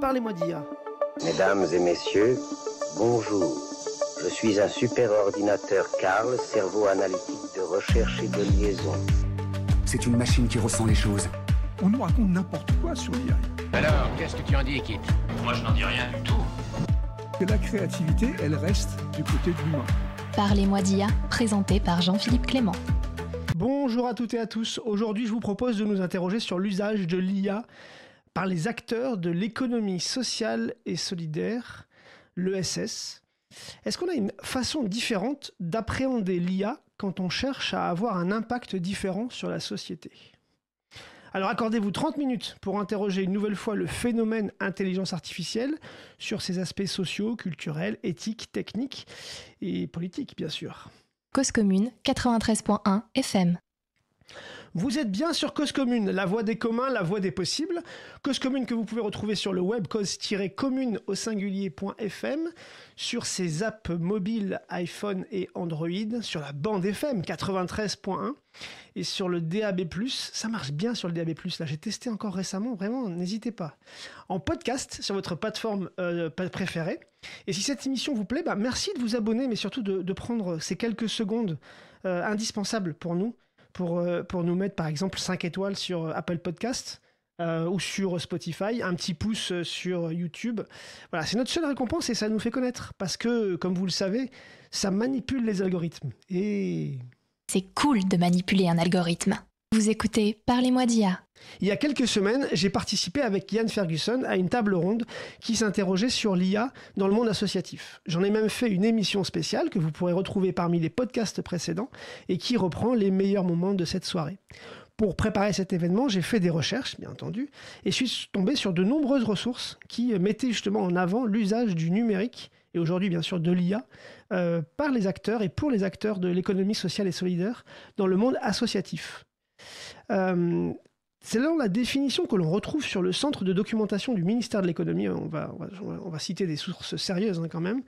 Parlez-moi d'IA. Mesdames et messieurs, bonjour. Je suis un superordinateur Karl, cerveau analytique de recherche et de liaison. C'est une machine qui ressent les choses. On nous raconte n'importe quoi sur l'IA. Alors, qu'est-ce que tu en dis, Kit? Moi, je n'en dis rien du tout. Que la créativité, elle reste du côté de l'humain. Parlez-moi d'IA, présenté par Jean-Philippe Clément. Bonjour à toutes et à tous. Aujourd'hui, je vous propose de nous interroger sur l'usage de l'IA par les acteurs de l'économie sociale et solidaire, l'ESS. Est-ce qu'on a une façon différente d'appréhender l'IA quand on cherche à avoir un impact différent sur la société ? Alors accordez-vous 30 minutes pour interroger une nouvelle fois le phénomène intelligence artificielle sur ses aspects sociaux, culturels, éthiques, techniques et politiques, bien sûr. Cause commune, 93.1 FM. Vous êtes bien sur Cause Commune, la voix des communs, la voix des possibles. Cause Commune que vous pouvez retrouver sur le web cause-commune au singulier.fm, sur ses apps mobiles iPhone et Android, sur la bande FM 93.1 et sur le DAB+. Ça marche bien sur le DAB+, là j'ai testé encore récemment, vraiment n'hésitez pas. En podcast sur votre plateforme préférée. Et si cette émission vous plaît, merci de vous abonner, mais surtout de prendre ces quelques secondes indispensables pour nous. Pour nous mettre par exemple 5 étoiles sur Apple Podcast ou sur Spotify, un petit pouce sur YouTube. Voilà, c'est notre seule récompense et ça nous fait connaître parce que, comme vous le savez, ça manipule les algorithmes. Et c'est cool de manipuler un algorithme. Vous écoutez Parlez-moi d'IA. Il y a quelques semaines, j'ai participé avec Ian Ferguson à une table ronde qui s'interrogeait sur l'IA dans le monde associatif. J'en ai même fait une émission spéciale que vous pourrez retrouver parmi les podcasts précédents et qui reprend les meilleurs moments de cette soirée. Pour préparer cet événement, j'ai fait des recherches, bien entendu, et je suis tombé sur de nombreuses ressources qui mettaient justement en avant l'usage du numérique et aujourd'hui bien sûr de l'IA par les acteurs et pour les acteurs de l'économie sociale et solidaire dans le monde associatif. C'est là la définition que l'on retrouve sur le centre de documentation du ministère de l'économie. On va citer des sources sérieuses quand même.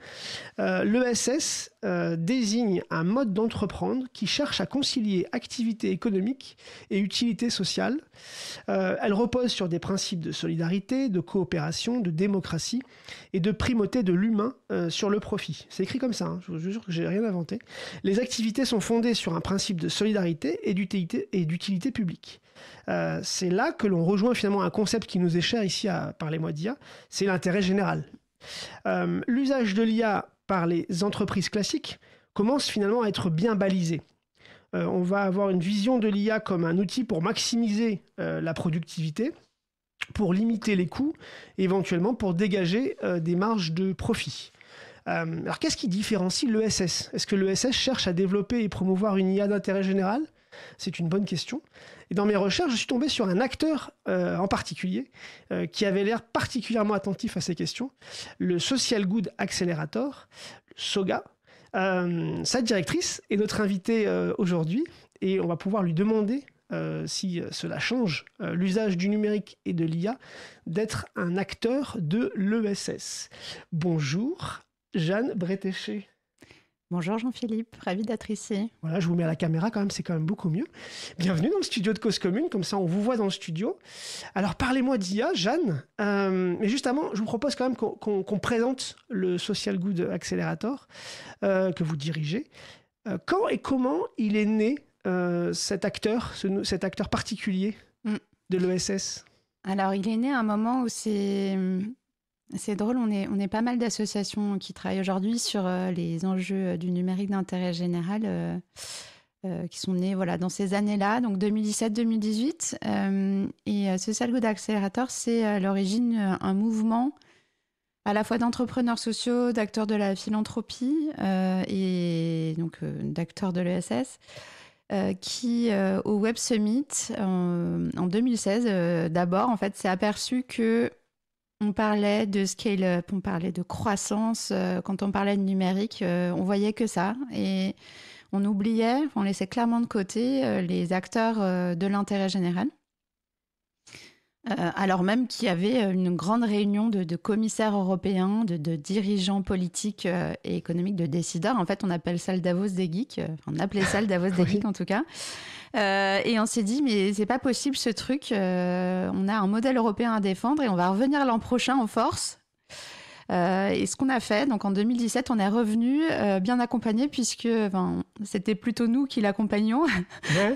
L'ESS désigne un mode d'entreprendre qui cherche à concilier activité économique et utilité sociale. Elle repose sur des principes de solidarité, de coopération, de démocratie et de primauté de l'humain sur le profit. C'est écrit comme ça, je vous jure que j'ai rien inventé. Les activités sont fondées sur un principe de solidarité et d'utilité publique. C'est là que l'on rejoint finalement un concept qui nous est cher ici à Parlez-moi d'IA, c'est l'intérêt général. L'usage de l'IA par les entreprises classiques commence finalement à être bien balisé. On va avoir une vision de l'IA comme un outil pour maximiser la productivité, pour limiter les coûts, éventuellement pour dégager des marges de profit. Alors qu'est-ce qui différencie l'ESS ? Est-ce que l'ESS cherche à développer et promouvoir une IA d'intérêt général ? C'est une bonne question. Et dans mes recherches, je suis tombé sur un acteur en particulier qui avait l'air particulièrement attentif à ces questions, le Social Good Accelerator, SOGA. Sa directrice est notre invitée aujourd'hui et on va pouvoir lui demander si cela change l'usage du numérique et de l'IA d'être un acteur de l'ESS. Bonjour, Jeanne Bretéché. Bonjour Jean-Philippe, ravi d'être ici. Voilà, je vous mets à la caméra quand même, c'est quand même beaucoup mieux. Bienvenue dans le studio de Cause Commune, comme ça on vous voit dans le studio. Alors parlez-moi d'IA, Jeanne. Mais juste avant, je vous propose quand même qu'on présente le Social Good Accelerator que vous dirigez. Quand et comment il est né cet acteur particulier de l'ESS ? Alors il est né à un moment où c'est drôle, on est pas mal d'associations qui travaillent aujourd'hui sur les enjeux du numérique d'intérêt général qui sont nés dans ces années-là, donc 2017-2018. Et Social Good Accelerator, c'est à l'origine un mouvement à la fois d'entrepreneurs sociaux, d'acteurs de la philanthropie et donc d'acteurs de l'ESS qui, au Web Summit en 2016, d'abord, en fait, s'est aperçu que on parlait de scale-up, on parlait de croissance. Quand on parlait de numérique, on voyait que ça. Et on oubliait, on laissait clairement de côté les acteurs de l'intérêt général. Alors même qu'il y avait une grande réunion de commissaires européens, de dirigeants politiques et économiques, de décideurs. En fait, on appelle ça le Davos des geeks. On appelait ça le Davos des geeks en tout cas. Et on s'est dit, mais c'est pas possible ce truc. On a un modèle européen à défendre et on va revenir l'an prochain en force. Et ce qu'on a fait, donc en 2017, on est revenu bien accompagné puisque c'était plutôt nous qui l'accompagnions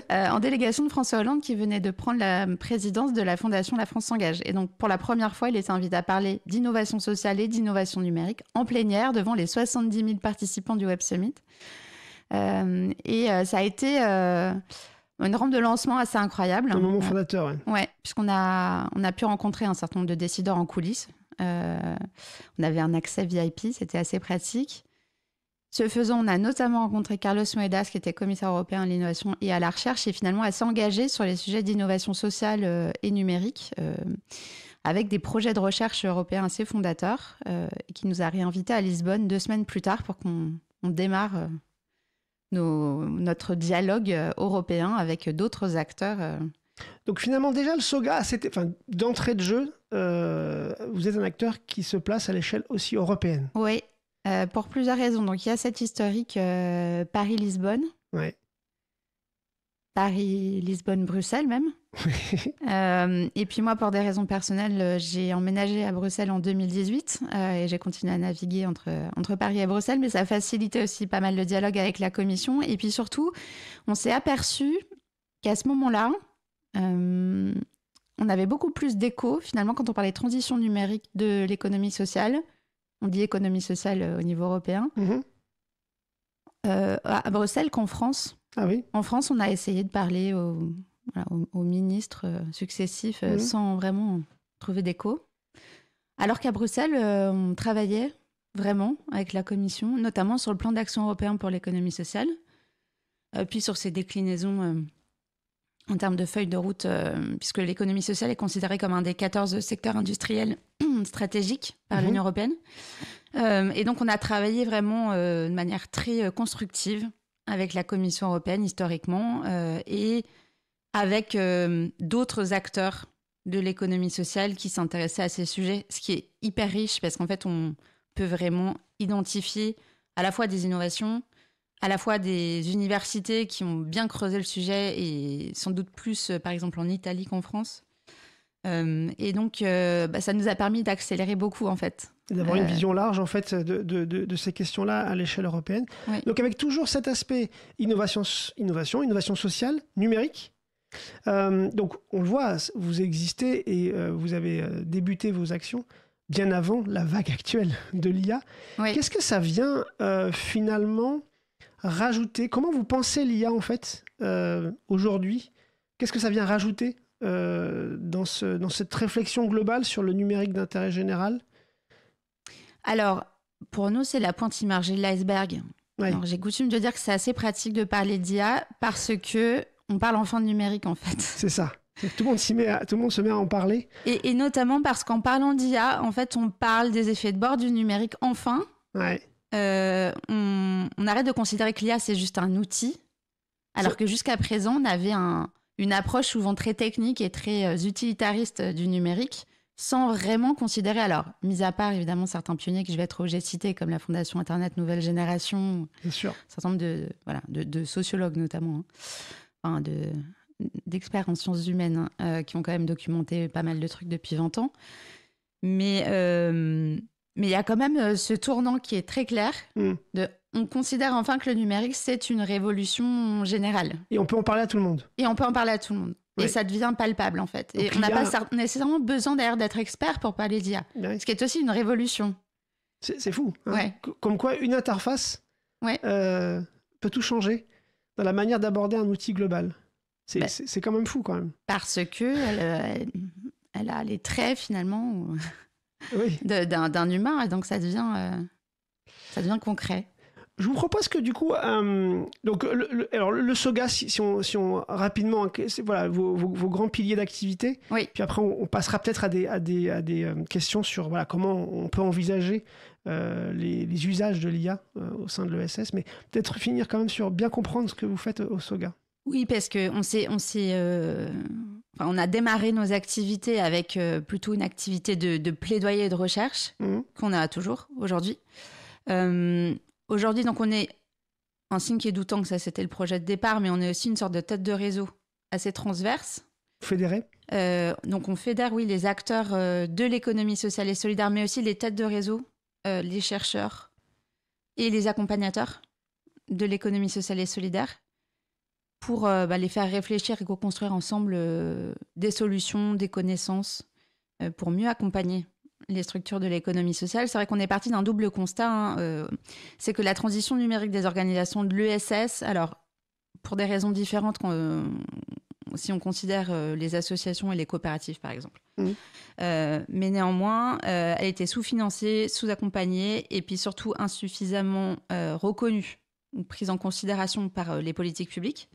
en délégation de François Hollande qui venait de prendre la présidence de la Fondation La France s'engage. Et donc pour la première fois, il était invité à parler d'innovation sociale et d'innovation numérique en plénière devant les 70 000 participants du Web Summit. Ça a été une rampe de lancement assez incroyable. Un moment fondateur, ouais. Ouais, puisqu'on a pu rencontrer un certain nombre de décideurs en coulisses. On avait un accès VIP, c'était assez pratique. Ce faisant, on a notamment rencontré Carlos Moedas, qui était commissaire européen à l'innovation et à la recherche, et finalement assez engagé sur les sujets d'innovation sociale et numérique, avec des projets de recherche européens assez fondateurs, et qui nous a réinvités à Lisbonne 2 semaines plus tard pour qu'on démarre notre dialogue européen avec d'autres acteurs. Donc finalement, déjà, le SOGA, d'entrée de jeu, vous êtes un acteur qui se place à l'échelle aussi européenne. Oui, pour plusieurs raisons. Donc il y a cette historique Paris-Lisbonne. Ouais. Paris-Lisbonne-Bruxelles même. Et puis moi, pour des raisons personnelles, j'ai emménagé à Bruxelles en 2018 et j'ai continué à naviguer entre Paris et Bruxelles, mais ça a facilité aussi pas mal le dialogue avec la Commission. Et puis surtout, on s'est aperçu qu'à ce moment-là, on avait beaucoup plus d'écho, finalement, quand on parlait de transition numérique de l'économie sociale. On dit économie sociale au niveau européen. À Bruxelles qu'en France. Ah oui. En France, on a essayé de parler aux ministres successifs sans vraiment trouver d'écho. Alors qu'à Bruxelles, on travaillait vraiment avec la Commission, notamment sur le plan d'action européen pour l'économie sociale, puis sur ses déclinaisons en termes de feuille de route, puisque l'économie sociale est considérée comme un des 14 secteurs industriels stratégiques par l'Union européenne. Et donc, on a travaillé vraiment de manière très constructive avec la Commission européenne, historiquement, et avec d'autres acteurs de l'économie sociale qui s'intéressaient à ces sujets, ce qui est hyper riche, parce qu'en fait, on peut vraiment identifier à la fois des innovations, à la fois des universités qui ont bien creusé le sujet et sans doute plus, par exemple, en Italie qu'en France. Et donc, ça nous a permis d'accélérer beaucoup, en fait. Et d'avoir une vision large, en fait, de ces questions-là à l'échelle européenne. Oui. Donc, avec toujours cet aspect innovation sociale, numérique. Donc, on le voit, vous existez et vous avez débuté vos actions bien avant la vague actuelle de l'IA. Oui. Qu'est-ce que ça vient finalement rajouter? Comment vous pensez l'IA, en fait, aujourd'hui? Qu'est-ce que ça vient rajouter dans cette réflexion globale sur le numérique d'intérêt général? Alors, pour nous, c'est la pointe immergée de l'iceberg. Oui. Alors, j'ai coutume de dire que c'est assez pratique de parler d'IA parce qu'on parle enfin de numérique, en fait. C'est ça. Tout le monde se met à en parler. Et notamment parce qu'en parlant d'IA, en fait, on parle des effets de bord du numérique enfin. Ouais. On arrête de considérer que l'IA, c'est juste un outil, alors que jusqu'à présent, on avait une approche souvent très technique et très utilitariste du numérique, sans vraiment considérer, alors, mis à part évidemment certains pionniers que je vais être obligée de citer, comme la Fondation Internet Nouvelle Génération, bien sûr, un certain nombre de sociologues notamment, d'experts en sciences humaines qui ont quand même documenté pas mal de trucs depuis 20 ans. Mais il y a quand même ce tournant qui est très clair. On considère enfin que le numérique, c'est une révolution générale. Et on peut en parler à tout le monde. Oui. Et ça devient palpable, en fait. Donc, et on n'a pas nécessairement besoin d'ailleurs d'être expert pour parler d'IA. Oui. Ce qui est aussi une révolution. C'est fou. Hein. Ouais. Comme quoi, une interface peut tout changer dans la manière d'aborder un outil global. C'est quand même fou, quand même. Parce que elle a les traits, finalement, d'un humain. Et donc, ça devient concret. Je vous propose que du coup, donc le SOGA, si on rapidement, voilà vos grands piliers d'activité. Oui. Puis après, on passera peut-être à des questions sur voilà comment on peut envisager les usages de l'IA au sein de l'ESS, mais peut-être finir quand même sur bien comprendre ce que vous faites au SOGA. Oui, parce que on a démarré nos activités avec plutôt une activité de plaidoyer et de recherche qu'on a toujours aujourd'hui. Aujourd'hui, donc, on est un think édoutant que ça, c'était le projet de départ, mais on est aussi une sorte de tête de réseau assez transverse. Fédéré. Donc on fédère, oui, les acteurs de l'économie sociale et solidaire, mais aussi les têtes de réseau, les chercheurs et les accompagnateurs de l'économie sociale et solidaire pour les faire réfléchir et co-construire ensemble des solutions, des connaissances pour mieux accompagner les structures de l'économie sociale. C'est vrai qu'on est parti d'un double constat, c'est que la transition numérique des organisations de l'ESS, alors pour des raisons différentes si on considère les associations et les coopératives, par exemple. Mais néanmoins, elle était sous-financée, sous-accompagnée et puis surtout insuffisamment reconnue ou prise en considération par les politiques publiques.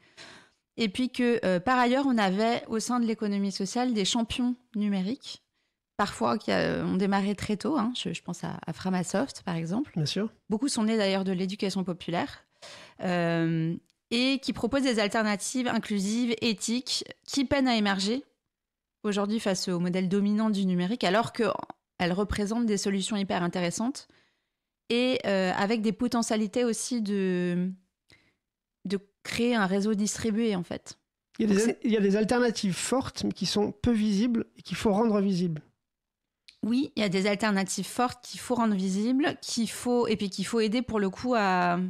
Et puis que, par ailleurs, on avait au sein de l'économie sociale des champions numériques, parfois qui ont démarré très tôt. Hein. Je pense à Framasoft, par exemple. Bien sûr. Beaucoup sont nés d'ailleurs de l'éducation populaire. Et qui proposent des alternatives inclusives, éthiques, qui peinent à émerger aujourd'hui face au modèle dominant du numérique, alors qu'elles représentent des solutions hyper intéressantes et avec des potentialités aussi de créer un réseau distribué, en fait. Il y a des alternatives fortes, mais qui sont peu visibles et qu'il faut rendre visibles. Oui, il y a des alternatives fortes qu'il faut rendre visibles, qu'il faut aider pour le coup à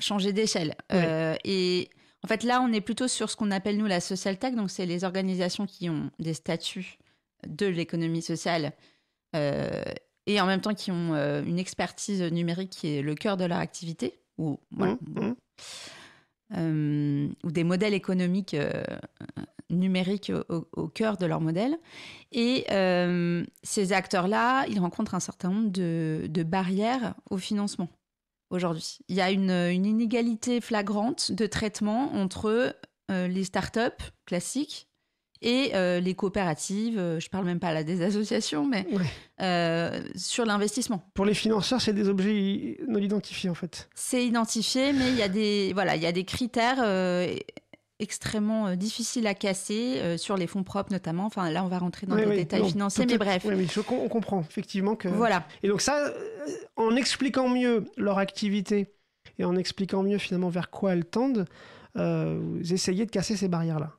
changer d'échelle. Oui. Et en fait, là, on est plutôt sur ce qu'on appelle, nous, la social tech. Donc, c'est les organisations qui ont des statuts de l'économie sociale et en même temps qui ont une expertise numérique qui est le cœur de leur activité ou des modèles économiques numériques au cœur de leur modèle. Et ces acteurs-là, ils rencontrent un certain nombre de barrières au financement. Aujourd'hui, il y a une inégalité flagrante de traitement entre les startups classiques et les coopératives. Je ne parle même pas là des associations, mais sur l'investissement. Pour les financeurs, c'est des objets non identifiés, en fait. C'est identifié, mais il y a des critères extrêmement difficiles à casser sur les fonds propres notamment. Enfin, là, on va rentrer dans des détails financiers, mais bref. Oui, on comprend effectivement que... Voilà. Et donc ça, en expliquant mieux leur activité et en expliquant mieux finalement vers quoi elles tendent, vous essayez de casser ces barrières-là.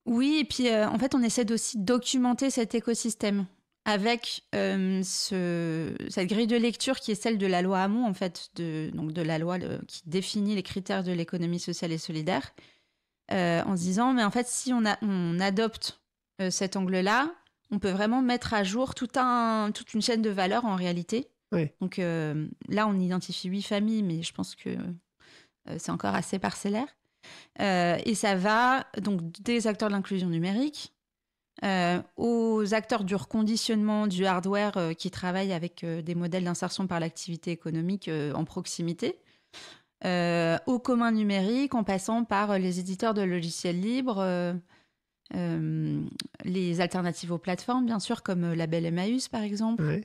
Oui, et puis en fait, on essaie aussi de documenter cet écosystème avec cette grille de lecture qui est celle de la loi Hamon, en fait, de la loi qui définit les critères de l'économie sociale et solidaire. En se disant, mais en fait, si on adopte cet angle-là, on peut vraiment mettre à jour toute une chaîne de valeur en réalité. Oui. Donc là, on identifie 8 familles, mais je pense que c'est encore assez parcellaire. Et ça va donc des acteurs de l'inclusion numérique aux acteurs du reconditionnement du hardware qui travaillent avec des modèles d'insertion par l'activité économique en proximité. Au commun numérique, en passant par les éditeurs de logiciels libres, les alternatives aux plateformes, bien sûr, comme Label Emmaüs, par exemple. Ouais.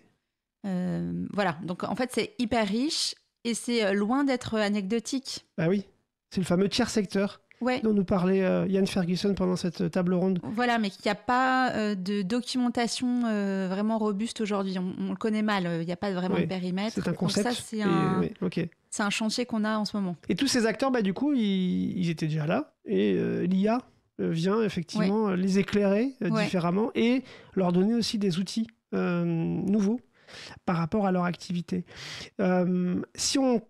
Voilà, donc en fait, c'est hyper riche et c'est loin d'être anecdotique. Bah oui, c'est le fameux tiers secteur dont nous parlait Yann Ferguson pendant cette table ronde. Voilà, mais qu'il n'y a pas de documentation vraiment robuste aujourd'hui. On le connaît mal, il n'y a pas vraiment de périmètre. C'est un concept. Donc ça, c'est un chantier qu'on a en ce moment. Et tous ces acteurs, du coup, ils étaient déjà là. Et l'IA vient effectivement les éclairer différemment et leur donner aussi des outils nouveaux par rapport à leur activité. Si on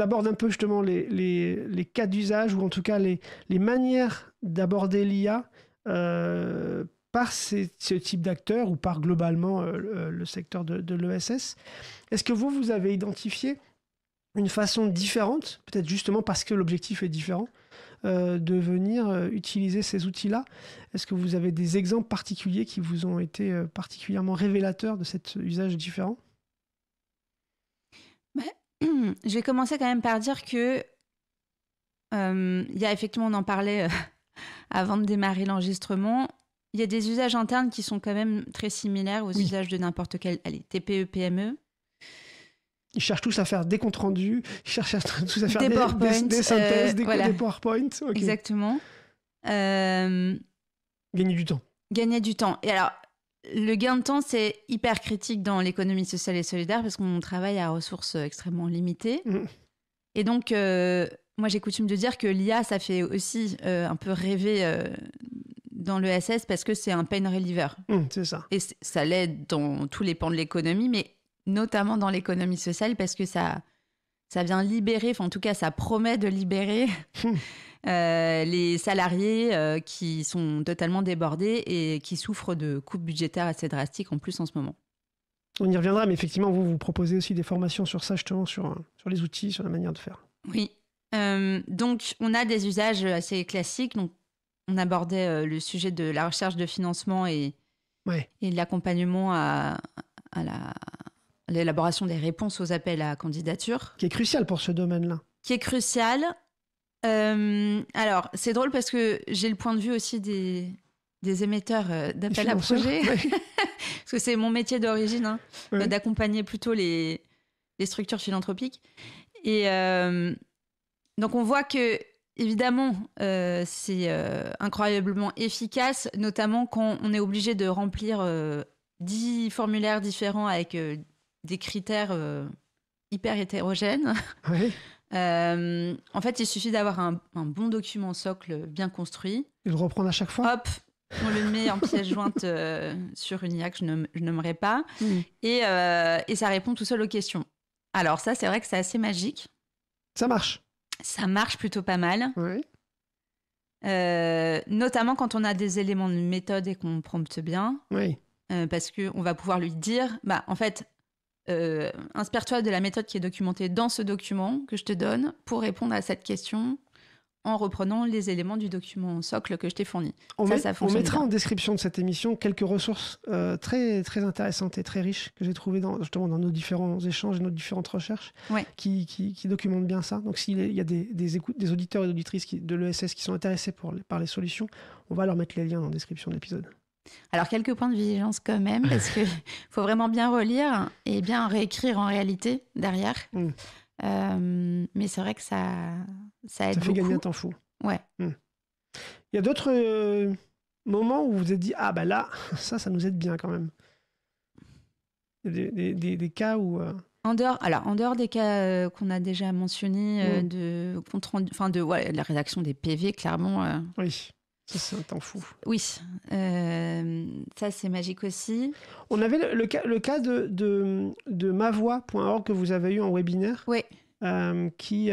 aborde un peu justement les cas d'usage ou en tout cas les manières d'aborder l'IA par ce type d'acteurs ou par globalement le secteur de l'ESS, est-ce que vous avez identifié une façon différente, peut-être justement parce que l'objectif est différent, de venir utiliser ces outils-là? Est-ce que vous avez des exemples particuliers qui vous ont été particulièrement révélateurs de cet usage différent? Je vais commencer quand même par dire que il y a effectivement, on en parlait avant de démarrer l'enregistrement, il y a des usages internes qui sont quand même très similaires aux usages de n'importe quel TPE, PME. Ils cherchent tous à faire des comptes rendus, ils cherchent tous à faire des PowerPoint, des synthèses, des PowerPoint. Okay. Exactement. Gagner du temps. Gagner du temps. Et alors, le gain de temps, c'est hyper critique dans l'économie sociale et solidaire parce qu'on travaille à ressources extrêmement limitées. Et donc, moi, j'ai coutume de dire que l'IA, ça fait aussi un peu rêver dans l'ESS parce que c'est un pain reliever. C'est ça. Et ça l'aide dans tous les pans de l'économie, mais notamment dans l'économie sociale parce que ça vient libérer, enfin en tout cas, ça promet de libérer les salariés qui sont totalement débordés et qui souffrent de coupes budgétaires assez drastiques en plus en ce moment. On y reviendra, mais effectivement, vous proposez aussi des formations sur ça, justement, sur les outils, sur la manière de faire. Oui. Donc, on a des usages assez classiques. Donc, on abordait le sujet de la recherche de financement et de l'accompagnement à l'élaboration des réponses aux appels à candidature. Qui est crucial pour ce domaine-là. Qui est crucial. Alors, c'est drôle parce que j'ai le point de vue aussi des émetteurs d'appels à projets. Parce que c'est mon métier d'origine, d'accompagner plutôt les structures philanthropiques. Et donc, on voit que, évidemment, c'est incroyablement efficace, notamment quand on est obligé de remplir 10 formulaires différents avec des critères hyper hétérogènes. Oui. En fait, il suffit d'avoir un bon document socle bien construit. Et le reprendre à chaque fois. Hop, on le met en pièce jointe sur une IA que je nommerai pas. Et ça répond tout seul aux questions. Alors ça, c'est vrai que c'est assez magique. Ça marche. Ça marche plutôt pas mal. Oui. Notamment quand on a des éléments de méthode et qu'on prompte bien. Oui. Parce qu'on va pouvoir lui dire, en fait, inspire-toi de la méthode qui est documentée dans ce document que je te donne pour répondre à cette question en reprenant les éléments du document socle que je t'ai fourni. On mettra bien. en description de cette émission quelques ressources très, très intéressantes et très riches que j'ai trouvées justement dans nos différents échanges et nos différentes recherches qui documentent bien ça. Donc s'il y a des auditeurs et auditrices de l'ESS qui sont intéressés par les solutions, on va leur mettre les liens en description de l'épisode. Alors, quelques points de vigilance quand même, parce qu'il faut vraiment bien relire et bien réécrire en réalité derrière. Mais c'est vrai que ça aide beaucoup. Ça fait gagner un temps fou. Ouais. Il y a d'autres moments où vous vous êtes dit, ah bah là, ça nous aide bien quand même. Des cas où... En dehors des cas qu'on a déjà mentionnés, de la rédaction des PV, clairement... Oui. Ça, c'est un temps fou. Oui, ça c'est magique aussi. On avait le cas de mavoix.org que vous avez eu en webinaire, qui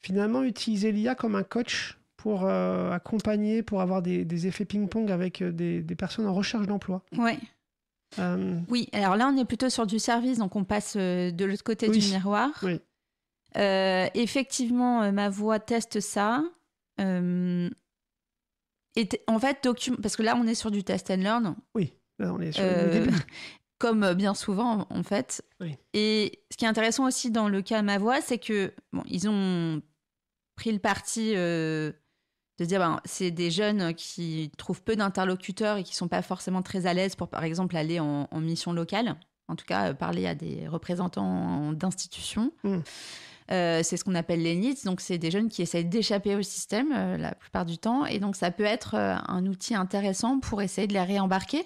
finalement utilisait l'IA comme un coach pour accompagner, pour avoir des effets ping-pong avec des personnes en recherche d'emploi. Oui. Oui, alors là on est plutôt sur du service, donc on passe de l'autre côté du miroir. Oui. Effectivement, Mavoix teste ça. Et en fait, parce que là, on est sur du test and learn. Oui, là, on est sur le début. Comme bien souvent, en fait. Oui. Et ce qui est intéressant aussi dans le cas Mavoix, c'est que ils ont pris le parti de dire c'est des jeunes qui trouvent peu d'interlocuteurs et qui ne sont pas forcément très à l'aise pour, par exemple, aller en mission locale. En tout cas, parler à des représentants d'institutions. C'est ce qu'on appelle les NEETs, donc c'est des jeunes qui essayent d'échapper au système la plupart du temps, et donc ça peut être un outil intéressant pour essayer de les réembarquer.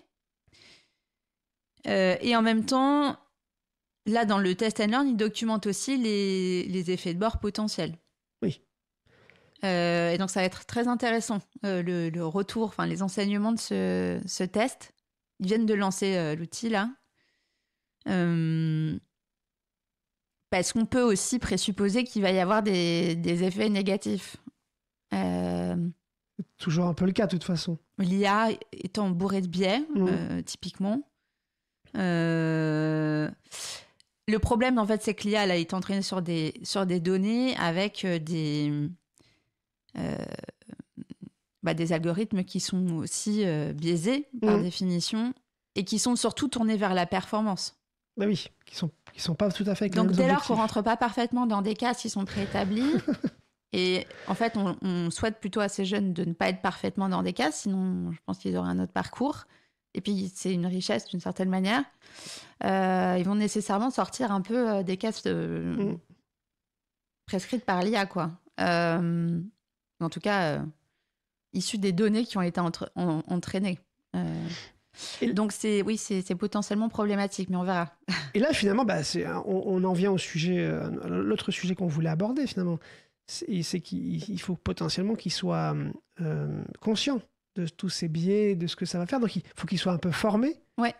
Et en même temps, là dans le test and learn, il documente aussi les effets de bord potentiels. Oui. Et donc ça va être très intéressant, le retour, enfin les enseignements de ce test. Ils viennent de lancer l'outil là. Parce qu'on peut aussi présupposer qu'il va y avoir des effets négatifs. C'est toujours un peu le cas, de toute façon. L'IA étant bourrée de biais, typiquement. Le problème, en fait, c'est que l'IA elle a été entraînée sur des données avec des algorithmes qui sont aussi biaisés, par définition, et qui sont surtout tournés vers la performance. Bah oui, qui sont pas tout à fait avec donc les dès lors objectifs. qu'on rentre pas parfaitement dans des cases qui sont préétablis, et en fait on souhaite plutôt à ces jeunes de ne pas être parfaitement dans des cases, sinon je pense qu'ils auraient un autre parcours. Et puis c'est une richesse d'une certaine manière. Ils vont nécessairement sortir un peu des cases prescrites par l'IA, quoi. En tout cas, issues des données qui ont été entraînées. Donc c'est potentiellement problématique, mais on verra. Et là, finalement, on en vient au sujet, l'autre sujet qu'on voulait aborder, finalement. c'est qu'il faut potentiellement qu'ils soient conscients de tous ces biais, de ce que ça va faire. Donc, il faut qu'ils soient un peu formés. Ouais.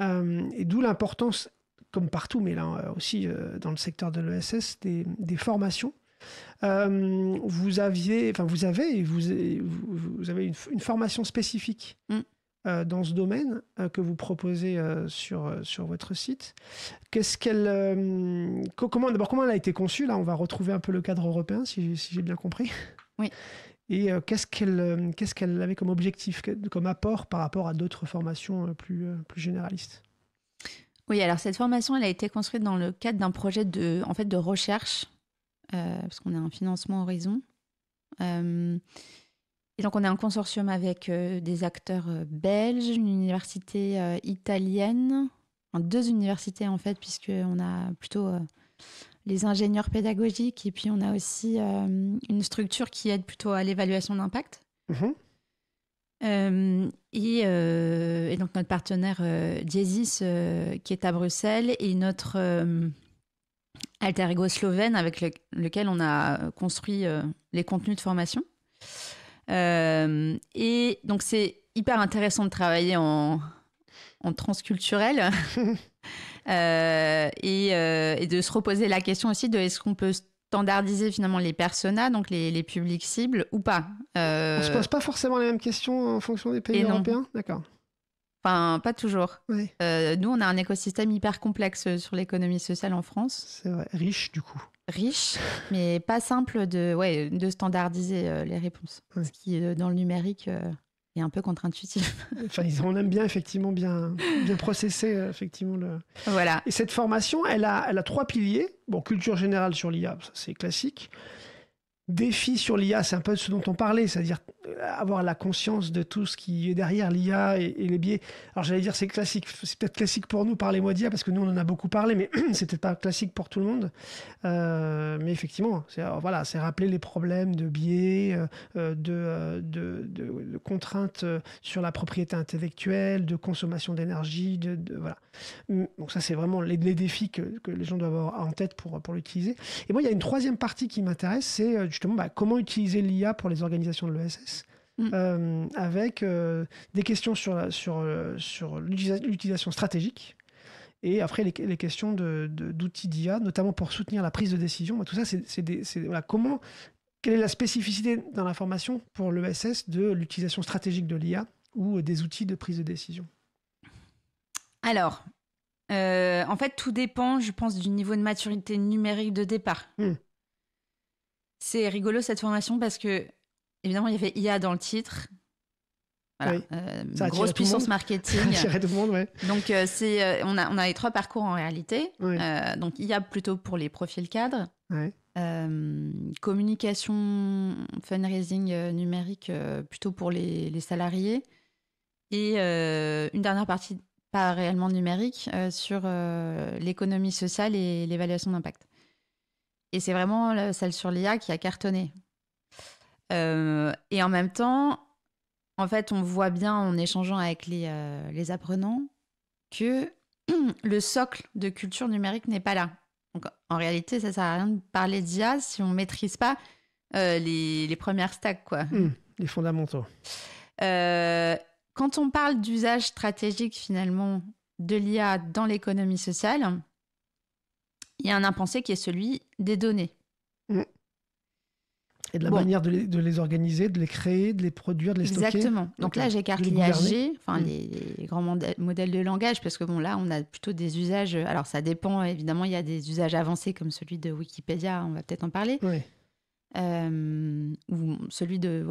Et d'où l'importance, comme partout, mais là aussi dans le secteur de l'ESS, des formations. Vous avez une formation spécifique dans ce domaine que vous proposez sur votre site. Comment elle a été conçue? Là, on va retrouver un peu le cadre européen, si j'ai bien compris. Oui. Et qu'est-ce qu'elle avait comme objectif, comme apport par rapport à d'autres formations plus généralistes? Oui, alors cette formation, elle a été construite dans le cadre d'un projet de recherche, parce qu'on a un financement Horizon. Et donc, on a un consortium avec des acteurs belges, une université italienne, deux universités en fait, puisqu'on a plutôt les ingénieurs pédagogiques et puis on a aussi une structure qui aide plutôt à l'évaluation d'impact. Et donc, notre partenaire Diesis, qui est à Bruxelles, et notre alter ego slovène avec lequel on a construit les contenus de formation. Et donc, c'est hyper intéressant de travailler en transculturel et de se reposer la question aussi de est-ce qu'on peut standardiser finalement les personas, donc les publics cibles, ou pas. On se pose pas forcément les mêmes questions en fonction des pays européens? D'accord. Enfin, pas toujours. Oui. Nous, on a un écosystème hyper complexe sur l'économie sociale en France. C'est vrai, riche du coup. Riche, mais pas simple de standardiser les réponses. Ouais. Ce qui, dans le numérique, est un peu contre-intuitif. Enfin, on aime bien effectivement bien processer effectivement le. Voilà. Et cette formation, elle a 3 piliers. Bon, culture générale sur l'IA, ça, c'est classique. Défi sur l'IA, c'est un peu ce dont on parlait, c'est-à-dire avoir la conscience de tout ce qui est derrière l'IA et les biais. Alors j'allais dire c'est classique, c'est peut-être classique pour nous, parler d'IA, parce que nous on en a beaucoup parlé, mais c'est peut-être pas classique pour tout le monde. Mais effectivement, c'est rappeler les problèmes de biais, de contraintes sur la propriété intellectuelle, de consommation d'énergie, voilà. Donc ça c'est vraiment les défis que les gens doivent avoir en tête pour l'utiliser. Et moi il y a une troisième partie qui m'intéresse, c'est justement comment utiliser l'IA pour les organisations de l'ESS, avec des questions sur l'utilisation stratégique, et après les questions d'outils d'IA, notamment pour soutenir la prise de décision. Tout ça, quelle est la spécificité dans la formation pour l'ESS de l'utilisation stratégique de l'IA ou des outils de prise de décision? Alors, en fait, tout dépend, je pense, du niveau de maturité numérique de départ. C'est rigolo cette formation parce que, évidemment, il y avait IA dans le titre. Voilà. Oui. Grosse puissance marketing. Ça attirait tout le monde, ouais. Donc, on a les 3 parcours en réalité. Oui. Donc, IA plutôt pour les profils cadres. Ouais. Communication, fundraising numérique plutôt pour les salariés. Et une dernière partie, pas réellement numérique, sur l'économie sociale et l'évaluation d'impact. Et c'est vraiment celle sur l'IA qui a cartonné. Et en même temps, en fait, on voit bien en échangeant avec les apprenants que le socle de culture numérique n'est pas là. Donc, en réalité, ça ne sert à rien de parler d'IA si on ne maîtrise pas les premières stacks, quoi. Les fondamentaux. Quand on parle d'usage stratégique, finalement, de l'IA dans l'économie sociale, il y a un impensé qui est celui des données. Et de la manière de les organiser, de les créer, de les produire, de les stocker. Exactement. Donc là, j'écarte l'IAG, les grands modèles de langage, parce que là, on a plutôt des usages... Alors, ça dépend, évidemment, il y a des usages avancés comme celui de Wikipédia, on va peut-être en parler. Oui. Ou celui de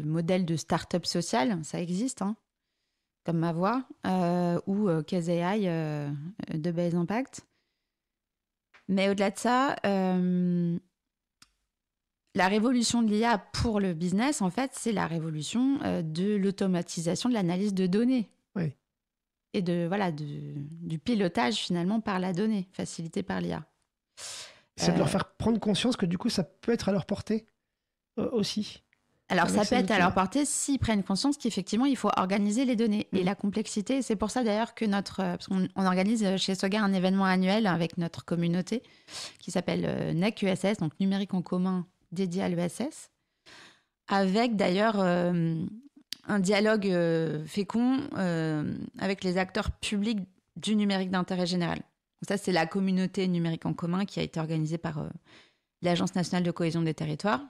modèles de start-up sociale, ça existe, comme Ma Voix, ou CaseAI de Base Impact. Mais au-delà de ça, la révolution de l'IA pour le business, en fait, c'est la révolution de l'automatisation de l'analyse de données. Oui. Et du pilotage, finalement, par la donnée, facilité par l'IA. C'est de leur faire prendre conscience que, du coup, ça peut être à leur portée aussi. Alors, ça peut être à leur portée s'ils prennent conscience qu'effectivement, il faut organiser les données. Et la complexité, c'est pour ça d'ailleurs que parce qu'on organise chez Soga un événement annuel avec notre communauté qui s'appelle NEC USS, donc Numérique en commun dédié à l'ESS, avec d'ailleurs un dialogue fécond avec les acteurs publics du numérique d'intérêt général. Donc ça, c'est la communauté numérique en commun qui a été organisée par l'Agence nationale de cohésion des territoires.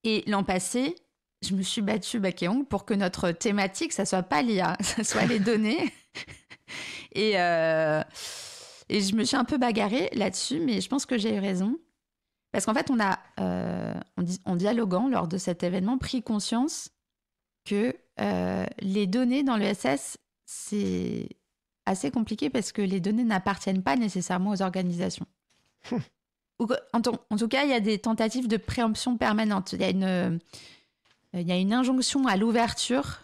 Et l'an passé, je me suis battue bec et ongle pour que notre thématique, ça soit pas l'IA, ça soit les données. Et je me suis un peu bagarrée là-dessus, mais je pense que j'ai eu raison. Parce qu'en fait, on a, en dialoguant lors de cet événement, pris conscience que les données dans l'ESS, c'est assez compliqué parce que les données n'appartiennent pas nécessairement aux organisations. En tout cas, il y a des tentatives de préemption permanente. Il y a une injonction à l'ouverture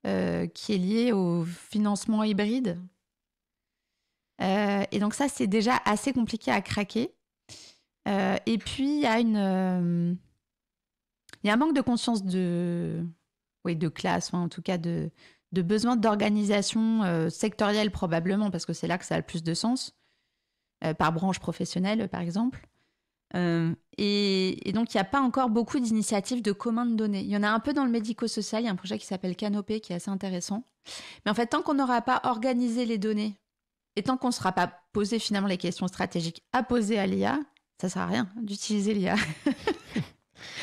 qui est liée au financement hybride. Et donc ça, c'est déjà assez compliqué à craquer. Et puis, il y a un manque de conscience de classe, en tout cas de besoin d'organisation sectorielle probablement, parce que c'est là que ça a le plus de sens, par branche professionnelle, par exemple. Et donc, il n'y a pas encore beaucoup d'initiatives de commun de données. Il y en a un peu dans le médico-social. Il y a un projet qui s'appelle Canopé, qui est assez intéressant. Mais en fait, tant qu'on n'aura pas organisé les données et tant qu'on ne sera pas posé finalement les questions stratégiques à poser à l'IA, ça ne sert à rien d'utiliser l'IA.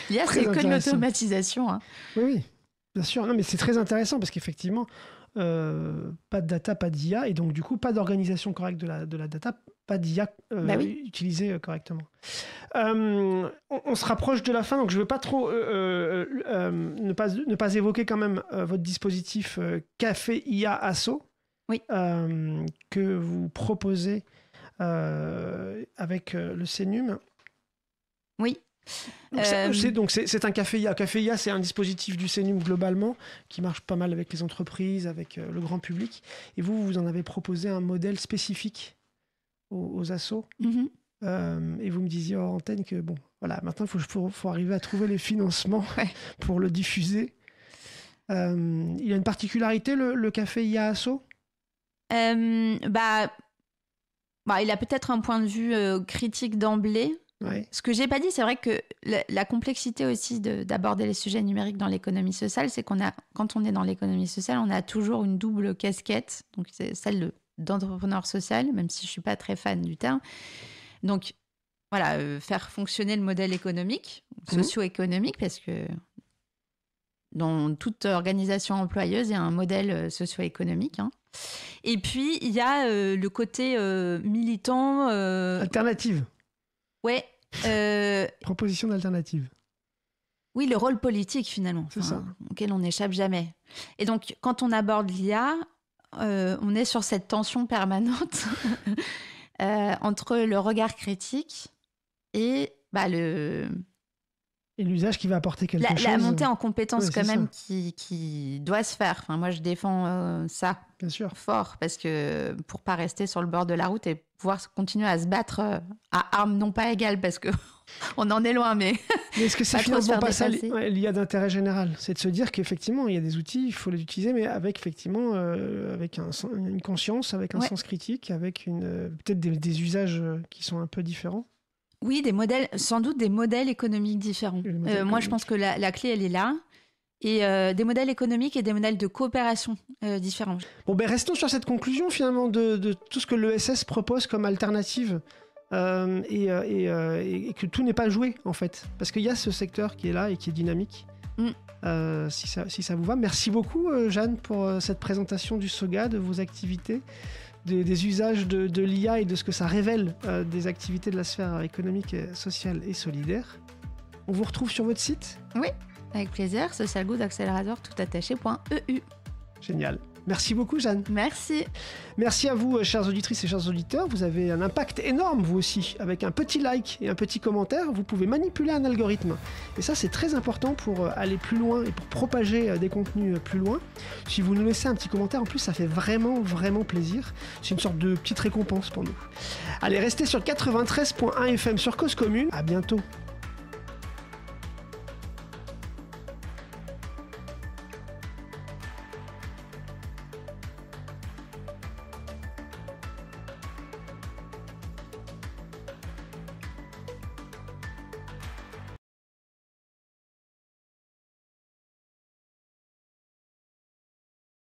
L'IA, c'est que de l'automatisation. Hein. Oui, bien sûr. Non, mais c'est très intéressant parce qu'effectivement, pas de data, pas d'IA, et donc du coup, pas d'organisation correcte de la data, pas d'IA utilisée correctement. On se rapproche de la fin, donc je ne veux pas trop ne pas évoquer quand même votre dispositif Café IA Asso, que vous proposez avec le CNUM. Oui. Donc c'est un Café IA. Café IA, c'est un dispositif du CNUM globalement qui marche pas mal avec les entreprises, avec le grand public. Et vous en avez proposé un modèle spécifique aux assos. Mm-hmm. Et vous me disiez hors antenne que bon, voilà, maintenant il faut arriver à trouver les financements pour le diffuser. Il y a une particularité, le Café IA Asso ? Il a peut-être un point de vue critique d'emblée. Ouais. Ce que j'ai pas dit, c'est vrai que la complexité aussi d'aborder les sujets numériques dans l'économie sociale, c'est quand on est dans l'économie sociale, on a toujours une double casquette. Donc c'est celle d'entrepreneur social, même si je suis pas très fan du terme. Donc voilà, faire fonctionner le modèle économique, socio-économique, parce que dans toute organisation employeuse, il y a un modèle socio-économique. Hein. Et puis il y a le côté militant. Alternative. Ouais. Proposition d'alternative. Oui, le rôle politique finalement, auquel on n'échappe jamais. Et donc, quand on aborde l'IA, on est sur cette tension permanente entre le regard critique et et l'usage qui va apporter quelque chose. La montée en compétence quand même qui doit se faire. Enfin, moi, je défends ça. Bien sûr. Fort, parce que pour pas rester sur le bord de la route et pouvoir continuer à se battre à armes non pas égales, parce que on en est loin, mais est-ce que c'est finalement pas ça l'IA d'intérêt général ? C'est de se dire qu'effectivement, il y a des outils, il faut les utiliser, mais avec effectivement avec une conscience, avec un sens critique, avec peut-être des usages qui sont un peu différents. Oui, sans doute des modèles économiques différents. Moi, je pense que la clé, elle est là. Et des modèles économiques et des modèles de coopération différents. Bon, restons sur cette conclusion, finalement, de tout ce que l'ESS propose comme alternative et que tout n'est pas joué, en fait. Parce qu'il y a ce secteur qui est là et qui est dynamique. Si ça vous va. Merci beaucoup, Jeanne, pour cette présentation du SOGA, de vos activités, des usages de l'IA et de ce que ça révèle des activités de la sphère économique, sociale et solidaire. On vous retrouve sur votre site ? Oui, avec plaisir, socialgoodaccelerator.eu. Génial. Merci beaucoup, Jeanne. Merci. Merci à vous, chères auditrices et chers auditeurs. Vous avez un impact énorme, vous aussi. Avec un petit like et un petit commentaire, vous pouvez manipuler un algorithme. Et ça, c'est très important pour aller plus loin et pour propager des contenus plus loin. Si vous nous laissez un petit commentaire, en plus, ça fait vraiment, vraiment plaisir. C'est une sorte de petite récompense pour nous. Allez, restez sur 93.1 FM sur Cause Commune. À bientôt.